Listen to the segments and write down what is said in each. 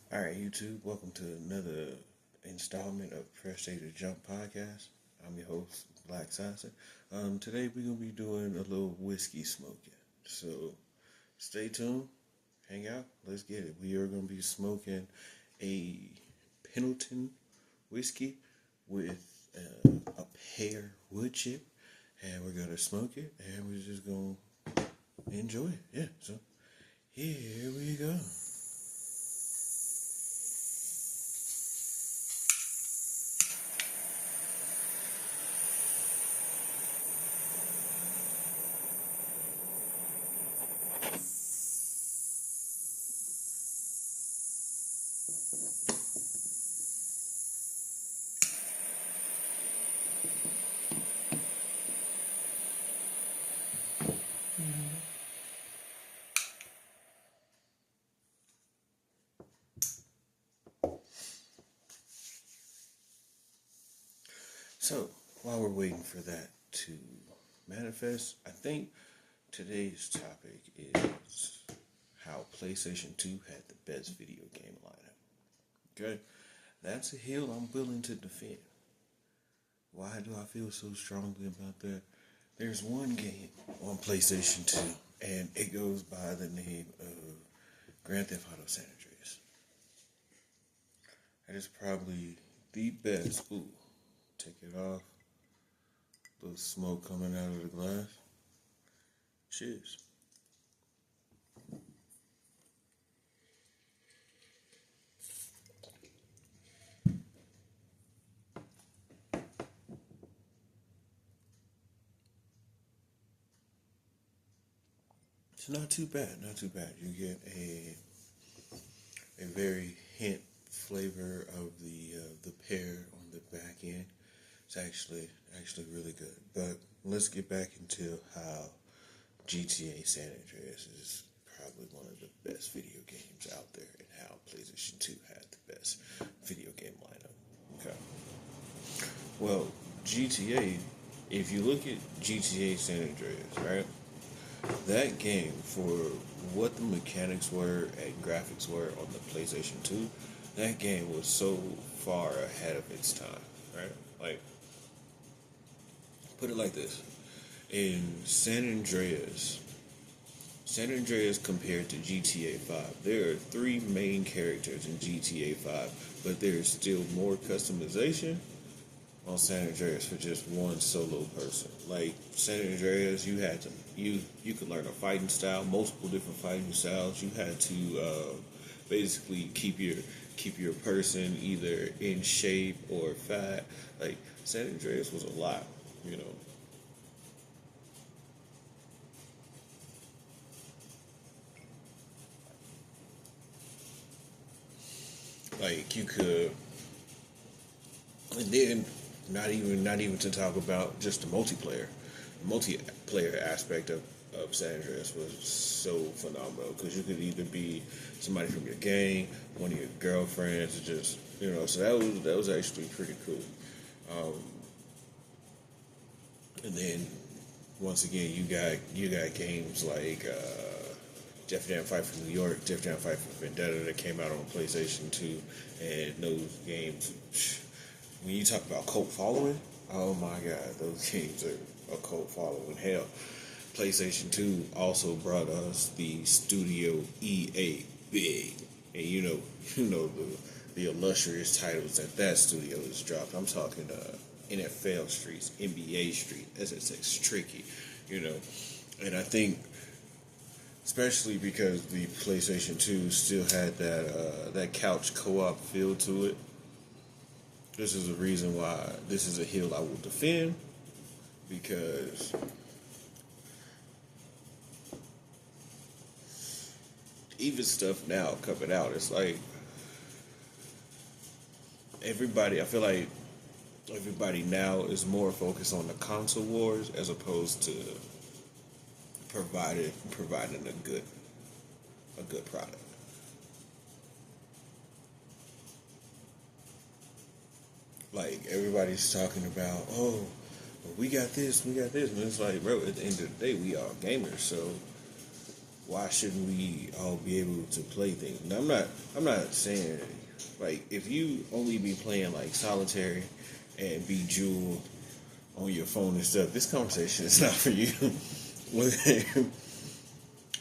All right, YouTube, welcome to another installment of Press A to Jump podcast. I'm your host, Black Sasser. Today we're going to be doing a little whiskey smoking. So stay tuned, hang out, let's get it. We are going to be smoking a Pendleton whiskey with a pear wood chip, and we're going to smoke it, and we're just going to enjoy it. Yeah, so here we go. So, while we're waiting for that to manifest, I think today's topic is how PlayStation 2 had the best video game lineup. Okay? That's a hill I'm willing to defend. Why do I feel so strongly about that? There's one game on PlayStation 2, and it goes by the name of Grand Theft Auto San Andreas. That is probably the best. Ooh, take it off. Little smoke coming out of the glass. Cheers. It's not too bad, not too bad. You get a very hint flavor of the pear on the back end. It's actually really good. But let's get back into how GTA San Andreas is probably one of the best video games out there, and how PlayStation 2 had the best video game lineup. Okay. Well, GTA, if you look at GTA San Andreas, right? That game, for what the mechanics were and graphics were on the PlayStation 2, that game was so far ahead of its time, right? Like, put it like this. In San Andreas compared to GTA 5, there are three main characters in GTA 5, but there's still more customization on San Andreas for just one solo person. Like San Andreas, you could learn a fighting style, multiple different fighting styles. You had to basically keep your person either in shape or fat. Like San Andreas was a lot, you know. Like you could, and then not even to talk about just the multiplayer aspect of San Andreas was so phenomenal, because you could either be somebody from your gang, one of your girlfriends, or just, you know. So that was actually pretty cool. Um, and then once again, you got games like Def Jam Fight for New York, Def Jam Fight for Vendetta that came out on PlayStation 2, and those games, when you talk about cult following, oh my god, those games are a cult following. Hell, PlayStation 2 also brought us the Studio EA Big, and the illustrious titles that studio has dropped. I'm talking NFL Streets, NBA Street, SSX Tricky, you know, and I think, especially because the PlayStation 2 still had that couch co-op feel to it. This is the reason why this is a hill I will defend, because even stuff now coming out, it's like I feel like everybody now is more focused on the console wars as opposed to providing a good product. Like everybody's talking about, oh, we got this, and it's like, bro, at the end of the day, we all gamers, so why shouldn't we all be able to play things? And I'm not saying like if you only be playing like solitary and be jeweled on your phone and stuff, this conversation is not for you.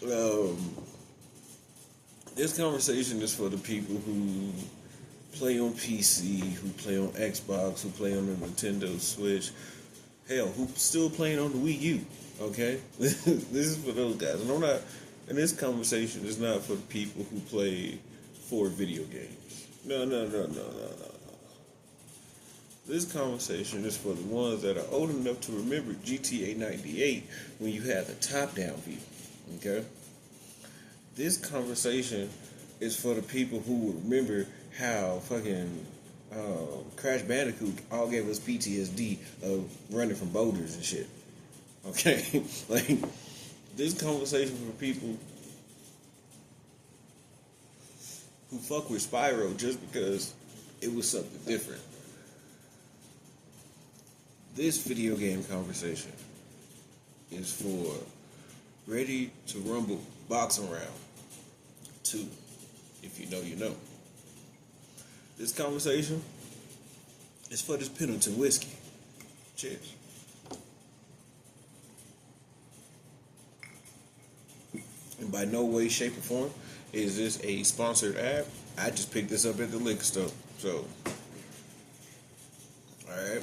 um, this conversation is for the people who play on PC, who play on Xbox, who play on the Nintendo Switch, hell, who still playing on the Wii U. Okay, this is for those guys, and I'm not. And this conversation is not for the people who play 4 video games. No. This conversation is for the ones that are old enough to remember GTA 98 when you had the top-down view. Okay? This conversation is for the people who would remember how fucking Crash Bandicoot all gave us PTSD of running from boulders and shit. Okay? Like, this conversation for people who fuck with Spyro just because it was something different. This video game conversation is for Ready to Rumble Boxing Round 2. If you know, you know. This conversation is for this Pendleton whiskey. Cheers. And by no way, shape, or form is this a sponsored ad. I just picked this up at the liquor store. So, alright.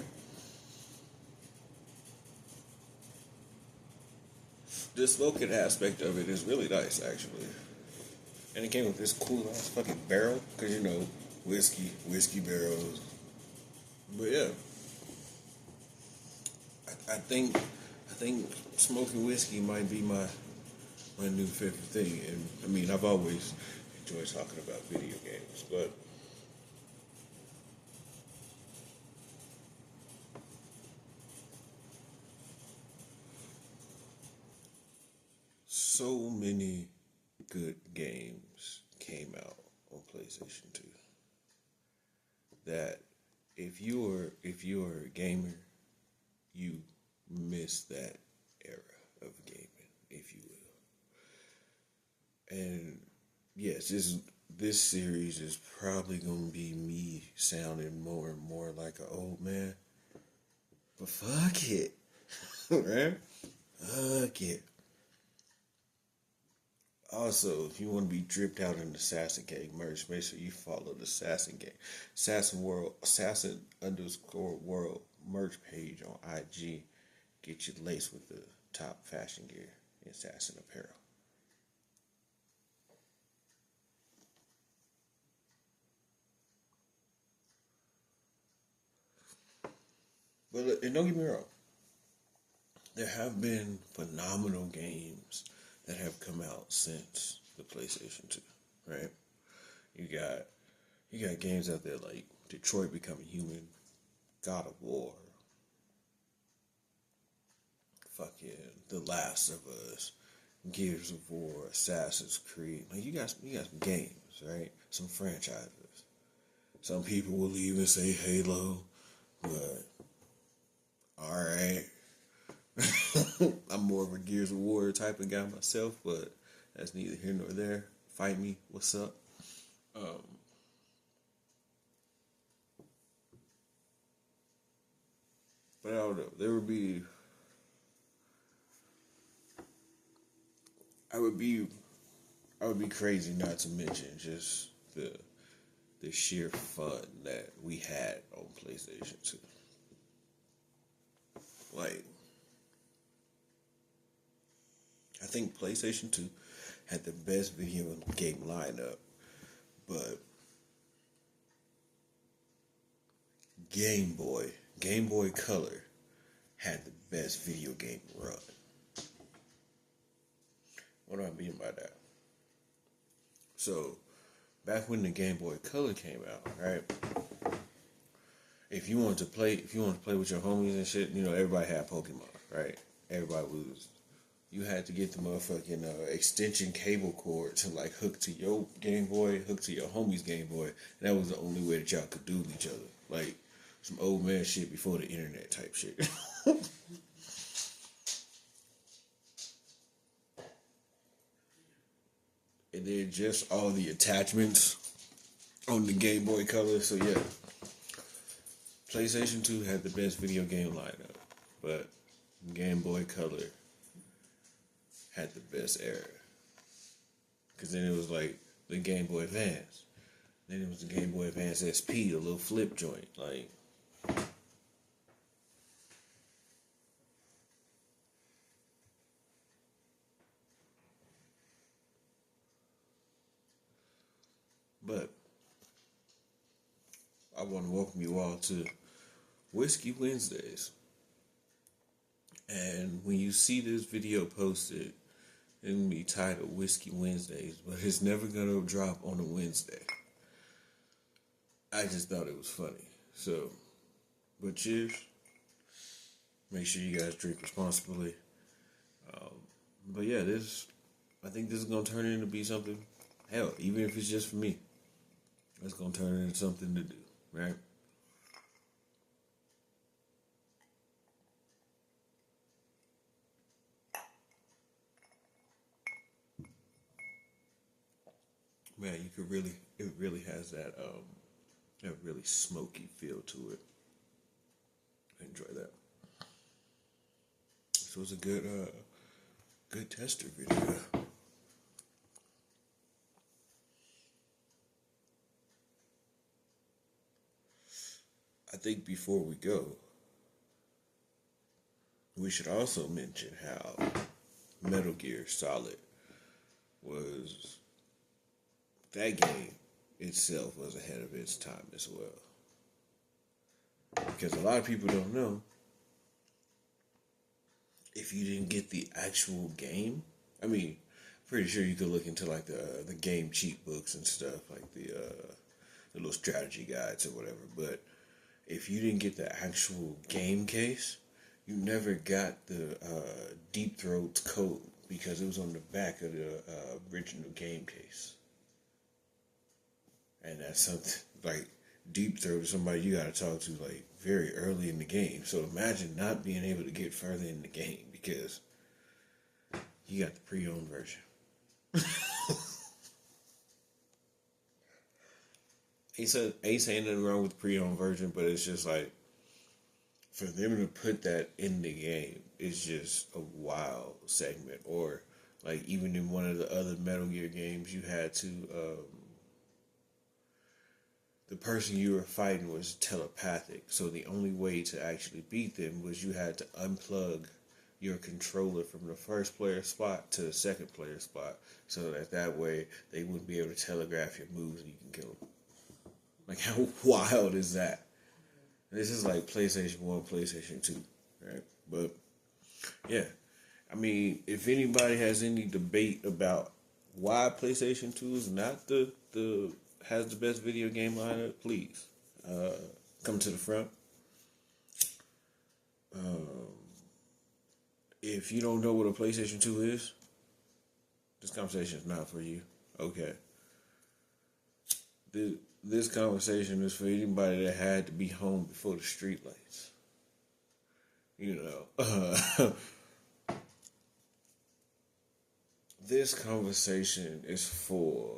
The smoking aspect of it is really nice, actually. And it came with this cool ass fucking barrel. Because, you know, whiskey barrels. But yeah. I think smoking whiskey might be my new favorite thing. And I mean, I've always enjoyed talking about video games, but so many good games came out on PlayStation 2 that if you're a gamer, you miss that era of gaming, if you will. And yes, this series is probably gonna be me sounding more and more like an old man. But fuck it. Right? Fuck it. Also, if you want to be dripped out in the Assassin Gang merch, make sure you follow the Assassin Gang. Assassin underscore world merch page on IG. Get you laced with the top fashion gear in Assassin apparel. But and don't get me wrong, there have been phenomenal games that have come out since the PlayStation 2, right? You got games out there like Detroit Become Human, God of War, fucking The Last of Us, Gears of War, Assassin's Creed. Like you got some games, right? Some franchises. Some people will even say Halo, but alright. I'm more of a Gears of War type of guy myself, but that's neither here nor there. Fight me, what's up? But I don't know. I would be crazy not to mention just the sheer fun that we had on PlayStation 2. Like, I think PlayStation 2 had the best video game lineup, but Game Boy Color had the best video game run. What do I mean by that? So, back when the Game Boy Color came out, right? If you wanted to play with your homies and shit, you know, everybody had Pokemon, right? You had to get the motherfucking extension cable cord to like hook to your Game Boy, hook to your homie's Game Boy, and that was the only way that y'all could duel each other. Like some old man shit before the internet type shit. and then just all the attachments on the Game Boy Color. So yeah, PlayStation 2 had the best video game lineup, but Game Boy Color had the best era. Because then it was like the Game Boy Advance. Then it was the Game Boy Advance SP, the little flip joint. Like, but I want to welcome you all to Whiskey Wednesdays. And when you see this video posted, it's going to be titled Whiskey Wednesdays, but it's never going to drop on a Wednesday. I just thought it was funny. So, but cheers. Make sure you guys drink responsibly. But yeah, I think this is going to turn into be something, hell, even if it's just for me, it's going to turn into something to do, right? Man, it really has that really smoky feel to it. I enjoy that. This was a good tester video. I think before we go, we should also mention how Metal Gear Solid was, that game itself was ahead of its time as well. Because a lot of people don't know, if you didn't get the actual game, I mean, pretty sure you could look into like the game cheat books and stuff, like the little strategy guides or whatever, but if you didn't get the actual game case, you never got the Deep Throat's code because it was on the back of the original game case. And that's something like Deep Throat is somebody you got to talk to like very early in the game. So imagine not being able to get further in the game because you got the pre-owned version. Ain't saying nothing wrong with the pre-owned version, but it's just like, for them to put that in the game is just a wild segment. Or like even in one of the other Metal Gear games, you had to the person you were fighting was telepathic, so the only way to actually beat them was you had to unplug your controller from the first player spot to the second player spot, so that way they wouldn't be able to telegraph your moves and you can kill them. Like, how wild is that? This is like PlayStation 1, PlayStation 2, right? But, yeah. I mean, if anybody has any debate about why PlayStation 2 is not has the best video game lineup, please come to the front. If you don't know what a PlayStation 2 is, this conversation is not for you. Okay. This conversation is for anybody that had to be home before the streetlights. You know, this conversation is for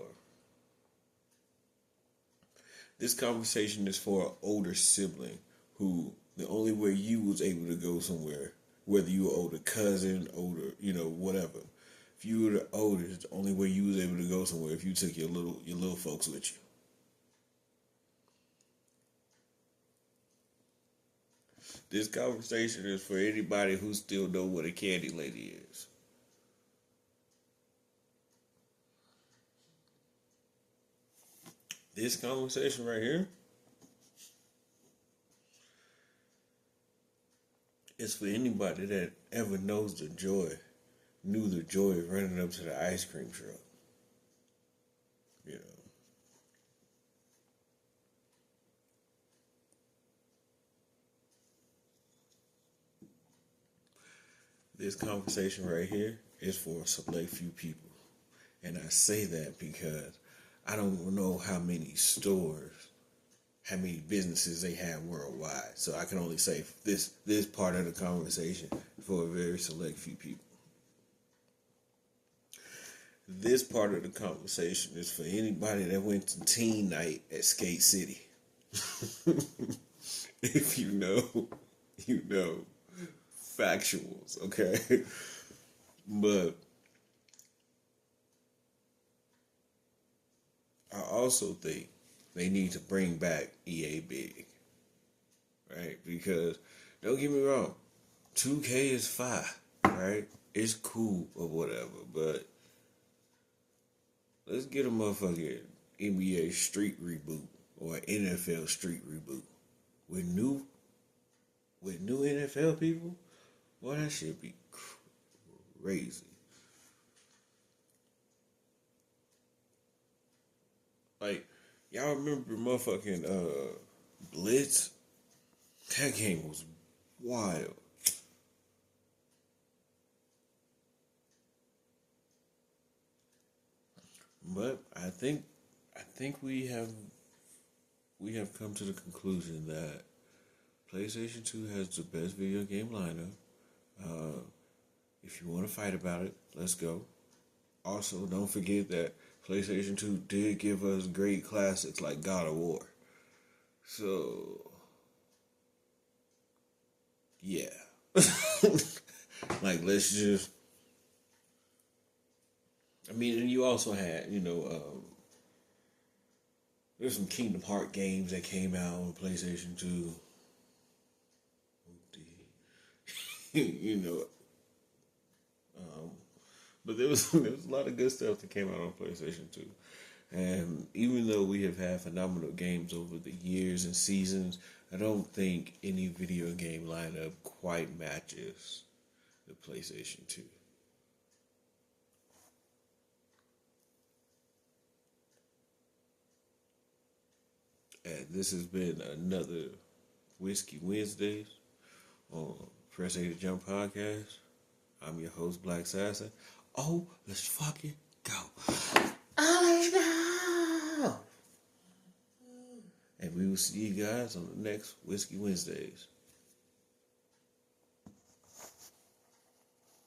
an older sibling who the only way you was able to go somewhere, whether you were older cousin, older, whatever. If you were the oldest, the only way you was able to go somewhere if you took your little folks with you. This conversation is for anybody who still know what a candy lady is. This conversation right here is for anybody that ever knew the joy of running up to the ice cream truck. You know. This conversation right here is for a select few people. And I say that because I don't know how many stores, how many businesses they have worldwide. So I can only say this part of the conversation for a very select few people. this part of the conversation is for anybody that went to teen night at Skate City. If you know, you know. Factuals, okay? But I also think they need to bring back EA Big, right? Because don't get me wrong, 2K is fine, right? It's cool or whatever, but let's get a motherfucking NBA Street reboot or NFL Street reboot with new NFL people. Boy, that shit be crazy. Like, y'all remember motherfucking Blitz? That game was wild. But I think we have come to the conclusion that PlayStation 2 has the best video game lineup. If you want to fight about it, let's go. Also, don't forget that PlayStation 2 did give us great classics like God of War. So, yeah. Like, let's just... I mean, and you also had, there's some Kingdom Hearts games that came out on PlayStation 2. you know, but there was a lot of good stuff that came out on PlayStation 2. And even though we have had phenomenal games over the years and seasons, I don't think any video game lineup quite matches the PlayStation 2. And this has been another Whiskey Wednesdays on Press A to Jump podcast. I'm your host, Black Assassin. Oh, let's fucking go. Oh, let's go. And we will see you guys on the next Whiskey Wednesdays.